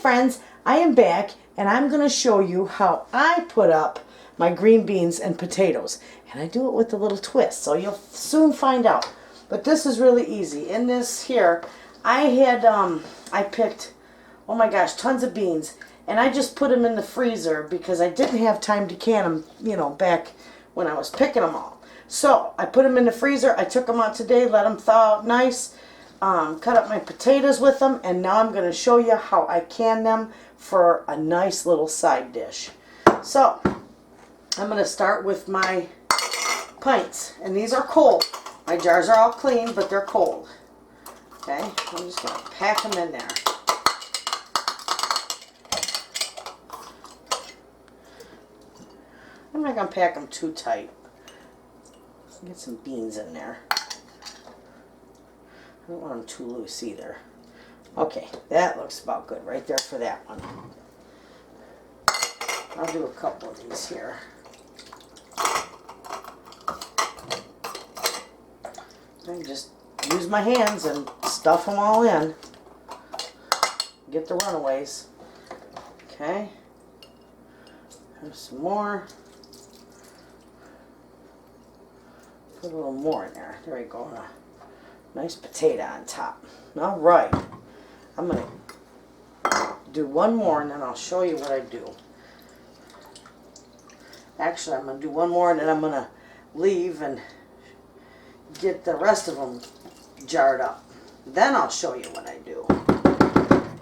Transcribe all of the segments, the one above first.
friends, I am back and I'm going to show you how I put up my green beans and potatoes. And I do it with a little twist, so you'll soon find out. But this is really easy. In this here, I picked, oh my gosh, tons of beans. And I just put them in the freezer because I didn't have time to can them, you know, back when I was picking them all. So I put them in the freezer. I took them out today, let them thaw out nice. Cut up my potatoes with them, and now I'm going to show you how I can them for a nice little side dish. So I'm going to start with my pints, and these are cold. My jars are all clean, but they're cold. Okay, I'm just going to pack them in there. I'm not going to pack them too tight. Get some beans in there. I don't want them too loose either. Okay, that looks about good right there for that one. I'll do a couple of these here. I just use my hands and stuff them all in. Get the runaways. Okay. Have some more. Put a little more in there. There we go. Nice potato on top. All right. I'm going to do one more and then I'll show you what I do. Actually, I'm going to do one more and then I'm going to leave and get the rest of them jarred up. Then I'll show you what I do.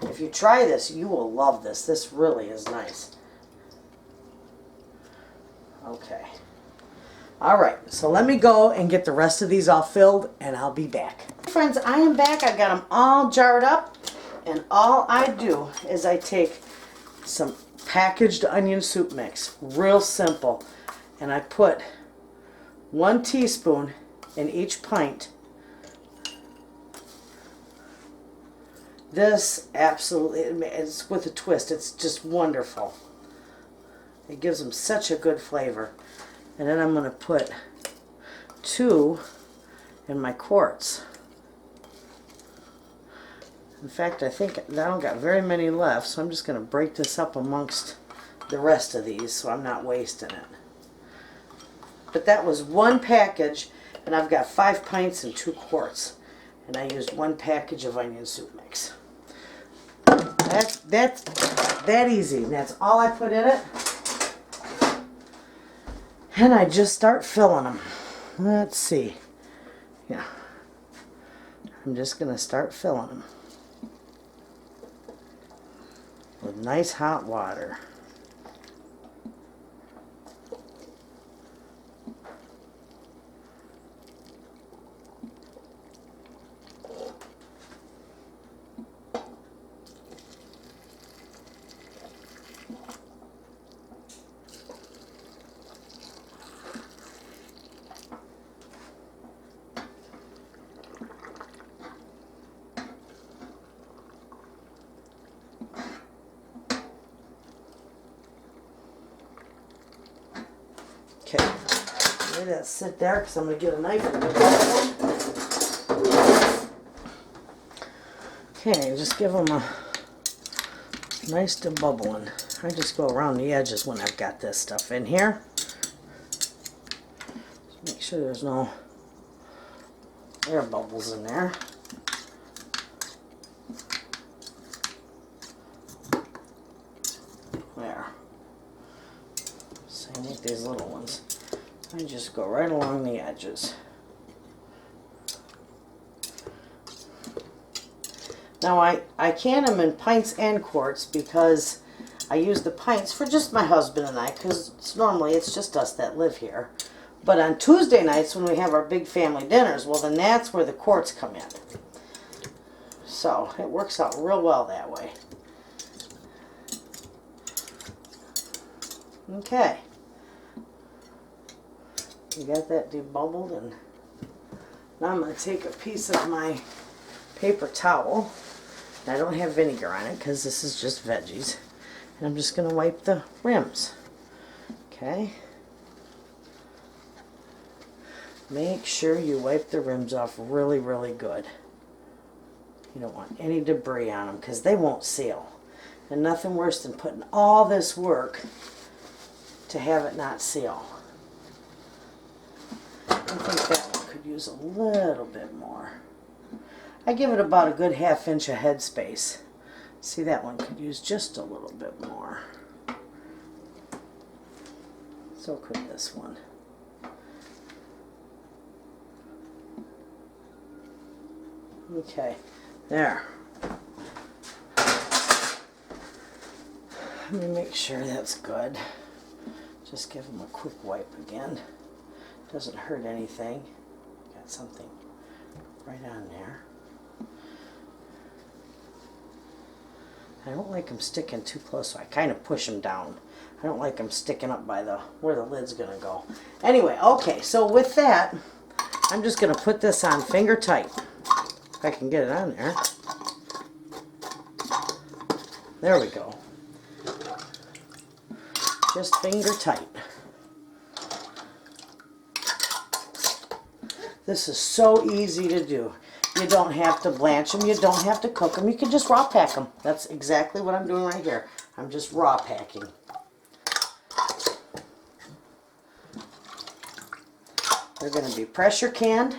If you try this, you will love this. This really is nice. Okay. All right, so let me go and get the rest of these all filled and I'll be back. Friends, I am back. I got them all jarred up, and all I do is I take some packaged onion soup mix, real simple, and I put 1 teaspoon in each pint. This absolutely, it's with a twist, it's just wonderful. It gives them such a good flavor. And then I'm going to put 2 in my quarts. In fact, I think I don't got very many left, so I'm just going to break this up amongst the rest of these so I'm not wasting it. But that was 1 package, and I've got 5 pints and 2 quarts. And I used 1 package of onion soup mix. That's that easy. That's all I put in it. And I just start filling them. Let's see. Yeah. I'm just going to start filling them with nice hot water. Okay, let that sit there because I'm going to get a knife and okay, just give them a nice debubbling. I just go around the edges when I've got this stuff in here. Just make sure there's no air bubbles in there. There. Same with these little ones. I just go right along the edges. Now I can them in pints and quarts because I use the pints for just my husband and I, because normally it's just us that live here. But on Tuesday nights when we have our big family dinners, well then that's where the quarts come in. So it works out real well that way. Okay. You got that debubbled, and now I'm going to take a piece of my paper towel. I don't have vinegar on it because this is just veggies. And I'm just going to wipe the rims. Okay. Make sure you wipe the rims off really, really good. You don't want any debris on them because they won't seal. And nothing worse than putting all this work to have it not seal. I think that one could use a little bit more. I give it about a good 1/2 inch of head space. See, that one could use just a little bit more. So could this one. Okay, there. Let me make sure that's good. Just give them a quick wipe again. Doesn't hurt anything. Got something right on there. I don't like them sticking too close, so I kind of push them down. I don't like them sticking up by where the lid's going to go. Anyway, okay, so with that, I'm just going to put this on finger tight. If I can get it on there. There we go. Just finger tight. This is so easy to do. You don't have to blanch them. You don't have to cook them. You can just raw pack them. That's exactly what I'm doing right here. I'm just raw packing. They're going to be pressure canned.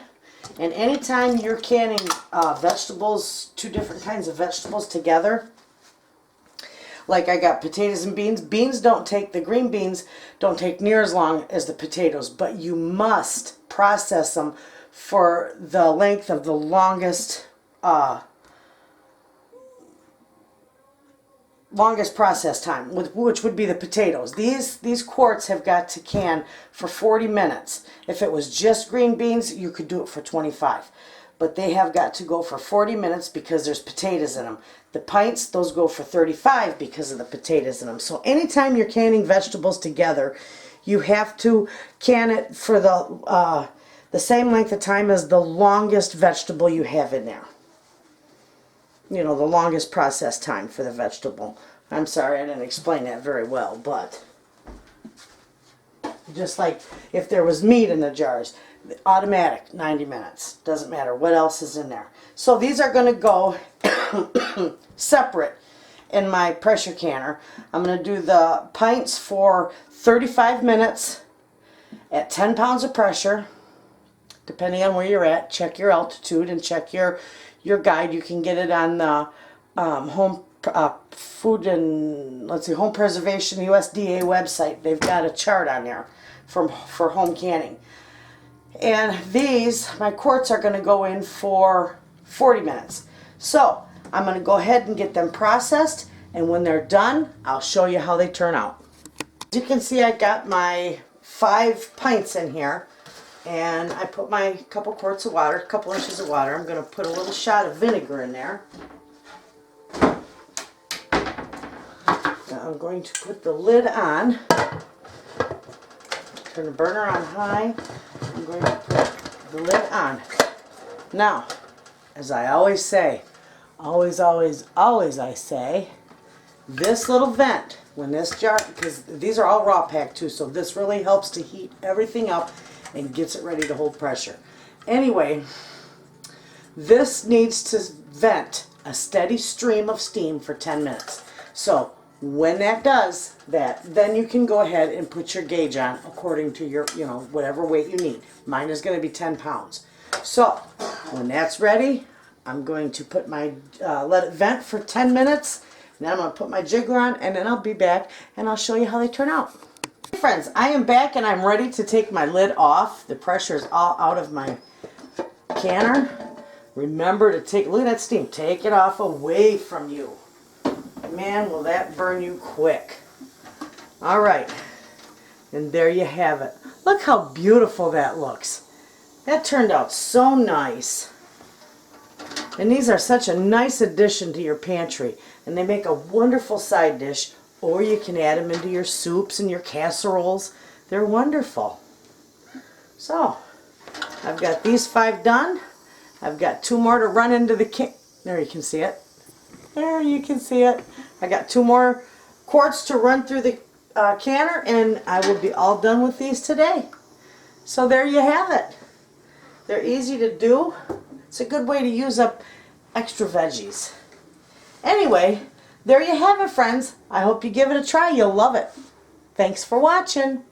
And anytime you're canning vegetables, 2 different kinds of vegetables together, like I got potatoes and beans. The green beans don't take near as long as the potatoes, but you must process them for the length of the longest process time, which would be the potatoes. These quarts have got to can for 40 minutes. If it was just green beans, you could do it for 25. But they have got to go for 40 minutes because there's potatoes in them. The pints, those go for 35 because of the potatoes in them. So anytime you're canning vegetables together, you have to can it for the same length of time as the longest vegetable you have in there. You know, the longest process time for the vegetable. I'm sorry I didn't explain that very well, but just like if there was meat in the jars, automatic 90 minutes. Doesn't matter what else is in there. So these are going to go separate in my pressure canner. I'm going to do the pints for 35 minutes at 10 pounds of pressure. Depending on where you're at, check your altitude and check your guide. You can get it on the Home Preservation USDA website. They've got a chart on there for home canning. And these, my quarts, are going to go in for 40 minutes. So I'm going to go ahead and get them processed, and when they're done, I'll show you how they turn out. As you can see, I got my 5 pints in here. And I put my couple quarts of water, a couple inches of water. I'm going to put a little shot of vinegar in there. Now I'm going to put the lid on. Turn the burner on high. I'm going to put the lid on. Now, as I always say, always I say, this little vent, when this jar, because these are all raw packed too, so this really helps to heat everything up and gets it ready to hold pressure. Anyway, this needs to vent a steady stream of steam for 10 minutes. So when that does that, then you can go ahead and put your gauge on according to your, whatever weight you need. Mine is going to be 10 pounds. So when that's ready, I'm going to put let it vent for 10 minutes. And then I'm going to put my jiggler on, and then I'll be back and I'll show you how they turn out. Hey friends, I am back and I'm ready to take my lid off. The pressure is all out of my canner. Remember to look at that steam, take it off away from you. Man, will that burn you quick. Alright, and there you have it. Look how beautiful that looks. That turned out so nice. And these are such a nice addition to your pantry. And they make a wonderful side dish. Or you can add them into your soups and your casseroles. They're wonderful. So, I've got these 5 done. I've got 2 more to run into the can. There, you can see it. There, you can see it. I got 2 more quarts to run through the canner, and I will be all done with these today. So there you have it. They're easy to do. It's a good way to use up extra veggies. Anyway, there you have it, friends. I hope you give it a try. You'll love it. Thanks for watching.